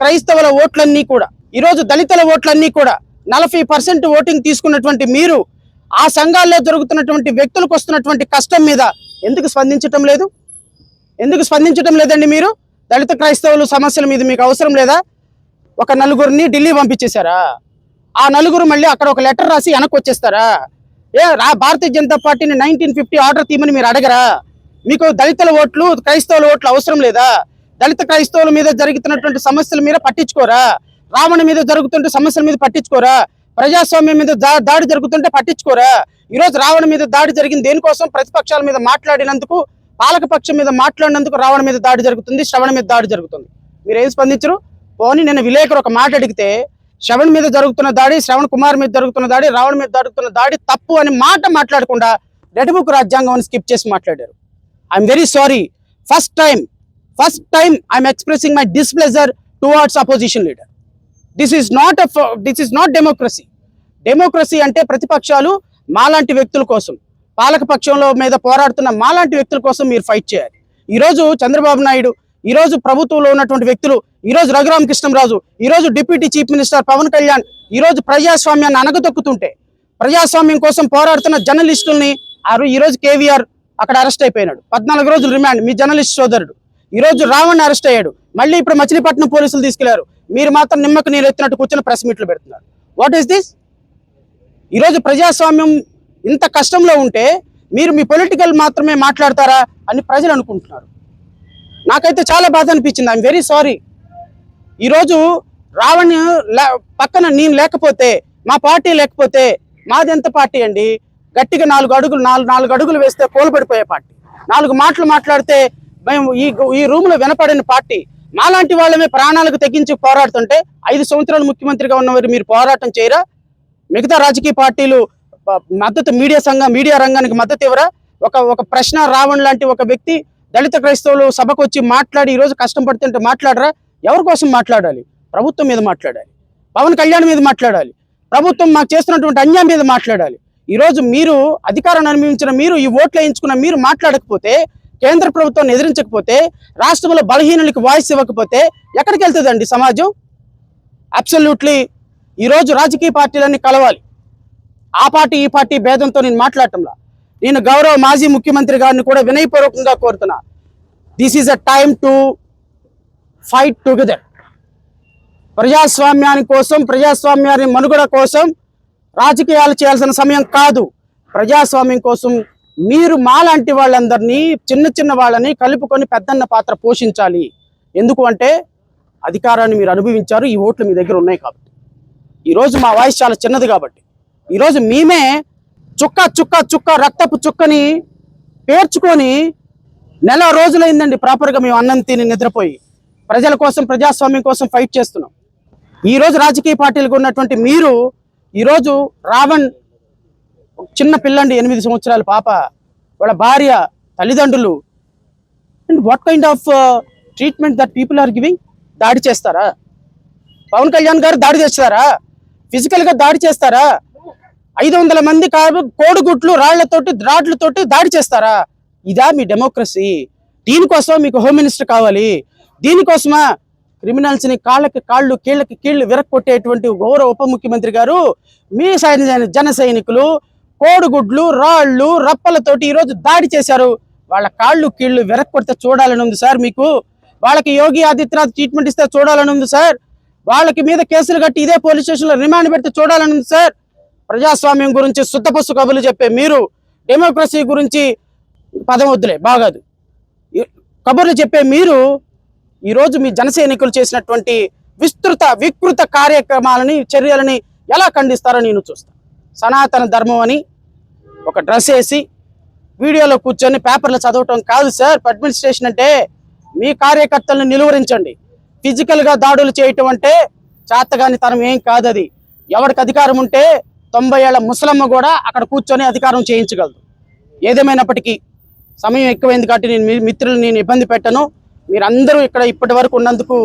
క్రైస్తవుల ఓట్లన్నీ కూడా, ఈరోజు దళితుల ఓట్లన్నీ కూడా 40% ఓటింగ్ తీసుకున్నటువంటి మీరు ఆ సంఘాల్లో జరుగుతున్నటువంటి వ్యక్తులకు వస్తున్నటువంటి కష్టం మీద ఎందుకు స్పందించటం లేదు? ఎందుకు స్పందించటం లేదండి? మీరు దళిత క్రైస్తవుల సమస్యల మీద మీకు అవసరం లేదా? ఒక నలుగురిని ఢిల్లీ పంపించేశారా? ఆ నలుగురు మళ్ళీ అక్కడ ఒక లెటర్ రాసి వెనక్కి వచ్చేస్తారా? భారతీయ జనతా పార్టీని 1950 ఆర్డర్ తీయమని మీరు అడగరా? మీకు దళితుల ఓట్లు క్రైస్తవుల ఓట్లు అవసరం లేదా? దళిత క్రైస్తవుల మీద జరుగుతున్నటువంటి సమస్యల మీద పట్టించుకోరా? రావణ మీద జరుగుతుంటే సమస్యల మీద పట్టించుకోరా? ప్రజాస్వామ్యం మీద దాడి జరుగుతుంటే పట్టించుకోరా? ఈరోజు రావణ మీద దాడి జరిగింది దేనికోసం? ప్రతిపక్షాల మీద మాట్లాడినందుకు, పాలకపక్షం మీద మాట్లాడినందుకు రావణ మీద దాడి జరుగుతుంది, శ్రవణ మీద దాడి జరుగుతుంది. మీరు ఏం స్పందించరు? పోనీ నేను విలేకరు ఒక మాట అడిగితే శ్రవణ్ మీద జరుగుతున్న దాడి, శ్రవణ్ కుమార్ మీద జరుగుతున్న దాడి, రావణ మీద జరుగుతున్న దాడి తప్పు అని మాట్లాడకుండా రెడ్ బుక్ రాజ్యాంగం స్కిప్ చేసి మాట్లాడారు. I'm very sorry. First time I'm expressing my displeasure towards opposition leader. This is not democracy. Democracy అంటే ప్రతిపక్షాలు మాలాంటి వ్యక్తుల కోసం, పాలకపక్షంలో మీద పోరాడుతున్న మాలాంటి వ్యక్తుల కోసం మీరు ఫైట్ చేయాలి. ఈరోజు చంద్రబాబు నాయుడు, ఈరోజు ప్రభుత్వంలో ఉన్నటువంటి వ్యక్తులు, ఈరోజు రఘురామకృష్ణంరాజు, ఈరోజు deputy chief minister Pawan Kalyan ఈరోజు ప్రజాస్వామ్యాన్ని అనగదొక్కుతుంటే, ప్రజాస్వామ్యం కోసం పోరాడుతున్న జర్నలిస్టుల్ని ఈరోజు కేవీఆర్ అక్కడ అరెస్ట్ అయిపోయినాడు, 14 రోజులు రిమాండ్. మీ జర్నలిస్ట్ సోదరుడు ఈరోజు రావణ్ అరెస్ట్ అయ్యాడు. మళ్ళీ ఇప్పుడు మచిలీపట్నం పోలీసులు తీసుకెళ్లారు. మీరు మాత్రం నిమ్మకు నీరు ఎత్తినట్టు కూర్చొని ప్రెస్ మీట్లు పెడుతున్నారు. What is this? ఈరోజు ప్రజాస్వామ్యం ఇంత కష్టంలో ఉంటే మీరు మీ పొలిటికల్ మాత్రమే మాట్లాడతారా అని ప్రజలు అనుకుంటున్నారు. నాకైతే చాలా బాధ అనిపించింది. I'm very sorry. ఈరోజు రావణ్ పక్కన నేను లేకపోతే, మా పార్టీ లేకపోతే, మాది ఎంత పార్టీ అండి? గట్టిగా 4 అడుగులు వేస్తే కోలుపడిపోయే పార్టీ. 4 మాటలు మాట్లాడితే మేము ఈ రూమ్లో వినపడిన పార్టీ. మాలాంటి వాళ్ళమే ప్రాణాలకు తెగించి పోరాడుతుంటే 5 సంవత్సరాలు ముఖ్యమంత్రిగా ఉన్నవారు మీరు పోరాటం చేయరా? మిగతా రాజకీయ పార్టీలు మద్దతు, మీడియా రంగానికి మద్దతు ఇవ్వరా? ఒక ప్రశ్న రావణ్ లాంటి ఒక వ్యక్తి దళిత క్రైస్తవులు సభకు వచ్చి మాట్లాడి ఈరోజు కష్టం పడుతుంటే మాట్లాడరా? ఎవరి కోసం మాట్లాడాలి? ప్రభుత్వం మీద మాట్లాడాలి, పవన్ కళ్యాణ్ మీద మాట్లాడాలి, ప్రభుత్వం మాకు చేస్తున్నటువంటి అన్యాయం మీద మాట్లాడాలి. ఈరోజు మీరు అధికారాన్ని అనుభవించిన మీరు, ఈ ఓట్లు వేయించుకున్న మీరు మాట్లాడకపోతే, కేంద్ర ప్రభుత్వాన్ని ఎదిరించకపోతే, రాష్ట్రంలో బలహీనులకు వాయిస్ ఇవ్వకపోతే ఎక్కడికి వెళ్తుందండి సమాజం? అబ్సల్యూట్లీ ఈరోజు రాజకీయ పార్టీలన్నీ కలవాలి. ఆ పార్టీ ఈ పార్టీ భేదంతో నేను మాట్లాడటంలా. నేను గౌరవ మాజీ ముఖ్యమంత్రి గారిని కూడా వినయపూర్వకంగా కోరుతున్నా. This is a time to fight together. ప్రజాస్వామ్యాని కోసం, ప్రజాస్వామ్యాన్ని మనుగడ కోసం రాజకీయాలు చేయాల్సిన సమయం కాదు. ప్రజాస్వామ్యం కోసం మీరు మాలాంటి వాళ్ళందరినీ, చిన్న వాళ్ళని కలుపుకొని పెద్దన్న పాత్ర పోషించాలి. ఎందుకు అంటే అధికారాన్ని మీరు అనుభవించారు, ఈ ఓట్లు మీ దగ్గర ఉన్నాయి కాబట్టి. ఈరోజు మా వాయిస్ చాలా చిన్నది కాబట్టి ఈరోజు మేమే చుక్క రక్తపు చుక్కని పేర్చుకొని నెల రోజులైందండి ప్రాపర్గా మేము అన్నం తిని నిద్రపోయి ప్రజల కోసం, ప్రజాస్వామ్యం కోసం ఫైట్ చేస్తున్నాం. ఈరోజు రాజకీయ పార్టీలకు ఉన్నటువంటి మీరు ఈరోజు రావణ్ చిన్న పిల్లండి, 8 సంవత్సరాల పాప, వాళ్ళ భార్య, తల్లిదండ్రులు, and what kind of treatment that people are giving? దాడి చేస్తారా? పవన్ కళ్యాణ్ గారు దాడి చేస్తారా? ఫిజికల్గా దాడి చేస్తారా? 500 మంది కోడిగుడ్లు రాడ్లతోటి దాడి చేస్తారా? ఇదా మీ డెమోక్రసీ? దీనికోసం మీకు హోమ్ మినిస్టర్ కావాలి? దీనికోసమా క్రిమినల్స్ని కాళ్ళకి కాళ్ళు, కీళ్ళకి కీళ్ళు విరక్కొట్టేటువంటి గౌరవ ఉప ముఖ్యమంత్రి గారు మీ జన సైనికులు కోడిగుడ్లు, రాళ్ళు, రప్పలతోటి ఈరోజు దాడి చేశారు. వాళ్ళ కాళ్ళు కీళ్ళు విరక్కొడితే చూడాలని ఉంది సార్ మీకు. వాళ్ళకి యోగి ఆదిత్యనాథ్ ట్రీట్మెంట్ ఇస్తే చూడాలని ఉంది సార్. వాళ్ళకి మీద కేసులు కట్టి ఇదే పోలీస్ స్టేషన్లో రిమాండ్ పెడితే చూడాలని ఉంది సార్. ప్రజాస్వామ్యం గురించి శుద్ధపస్సు కబుర్లు చెప్పే మీరు, డెమోక్రసీ గురించి పదం వద్దులే బాగాదు కబుర్లు చెప్పే మీరు ఈరోజు మీ జన సైనికులు చేసినటువంటి వికృత కార్యక్రమాలని, చర్యలని ఎలా ఖండిస్తారో నేను చూస్తాను. సనాతన ధర్మం అని ఒక డ్రెస్ వేసి వీడియోలో కూర్చొని పేపర్లు చదవటం కాదు సార్ అడ్మినిస్ట్రేషన్ అంటే. మీ కార్యకర్తలను నిలువరించండి. ఫిజికల్గా దాడులు చేయటం అంటే చేతగాని తనం ఏం కాదు. అది ఎవరికి అధికారం ఉంటే 90 ఏళ్ల ముసలమ్మ కూడా అక్కడ కూర్చొని అధికారం చేయించగలదు. ఏదేమైనప్పటికీ సమయం ఎక్కువైంది కాబట్టి నేను ఇబ్బంది పెట్టను. మీరందరూ ఇక్కడ ఇప్పటి వరకు ఉన్నందుకు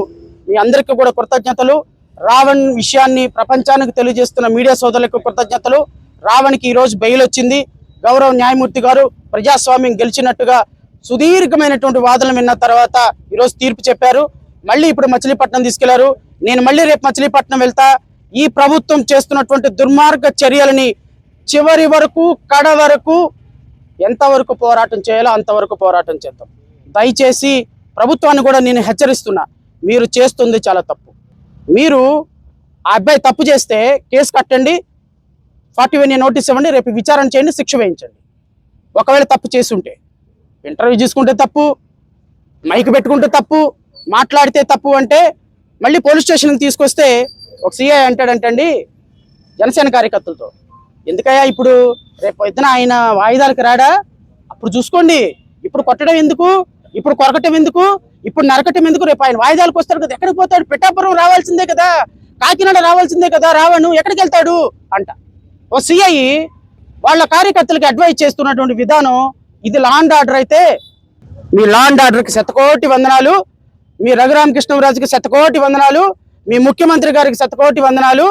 మీ అందరికీ కూడా కృతజ్ఞతలు. రావణ్ విషయాన్ని ప్రపంచానికి తెలియజేస్తున్న మీడియా సోదరులకు కృతజ్ఞతలు. రావణ్కి ఈరోజు బెయిల్ వచ్చింది. గౌరవ న్యాయమూర్తి గారు ప్రజాస్వామ్యం గెలిచినట్టుగా సుదీర్ఘమైనటువంటి వాదనలు విన్న తర్వాత ఈరోజు తీర్పు చెప్పారు. మళ్ళీ ఇప్పుడు మచిలీపట్నం తీసుకెళ్లారు. నేను మళ్ళీ రేపు మచిలీపట్నం వెళ్తా. ఈ ప్రభుత్వం చేస్తున్నటువంటి దుర్మార్గ చర్యలని చివరి వరకు కడ వరకు ఎంతవరకు పోరాటం చేయాలో అంతవరకు పోరాటం చేద్దాం. దయచేసి ప్రభుత్వాన్ని కూడా నేను హెచ్చరిస్తున్నా, మీరు చేస్తుంది చాలా తప్పు. మీరు ఆ అబ్బాయి తప్పు చేస్తే కేసు కట్టండి, 40 నోటీస్ ఇవ్వండి, రేపు విచారణ చేయండి, శిక్ష వేయించండి. ఒకవేళ తప్పు చేసి ఉంటే ఇంటర్వ్యూ తీసుకుంటే తప్పు, మైక్ పెట్టుకుంటే తప్పు, మాట్లాడితే తప్పు అంటే మళ్ళీ పోలీస్ స్టేషన్కి తీసుకొస్తే ఒక సిఐ అంటాడంటండి జనసేన కార్యకర్తలతో, ఎందుకయ్యా ఇప్పుడు రేపు పొద్దున ఆయన వాయిదాలకు రాడా, అప్పుడు చూసుకోండి. ఇప్పుడు కొట్టడం ఎందుకు, ఇప్పుడు కొరకటం ఎందుకు, ఇప్పుడు నరకటం ఎందుకు, రేపు ఆయన వాయిదాలకు వస్తారు కదా, ఎక్కడికి పోతాడు, పిఠాపురం రావాల్సిందే కదా, కాకినాడ రావాల్సిందే కదా, రావను ఎక్కడికి వెళ్తాడు అంట. ఓ సిఐ వాళ్ళ కార్యకర్తలకు అడ్వైజ్ చేస్తున్నటువంటి విధానం ఇది. లా అండ్ ఆర్డర్ అయితే మీ లా అండ్ ఆర్డర్కి శతకోటి వందనాలు, మీ రఘురామకృష్ణరాజుకి శతకోటి వందనాలు, మీ ముఖ్యమంత్రి గారికి శతకోటి వందనాలు.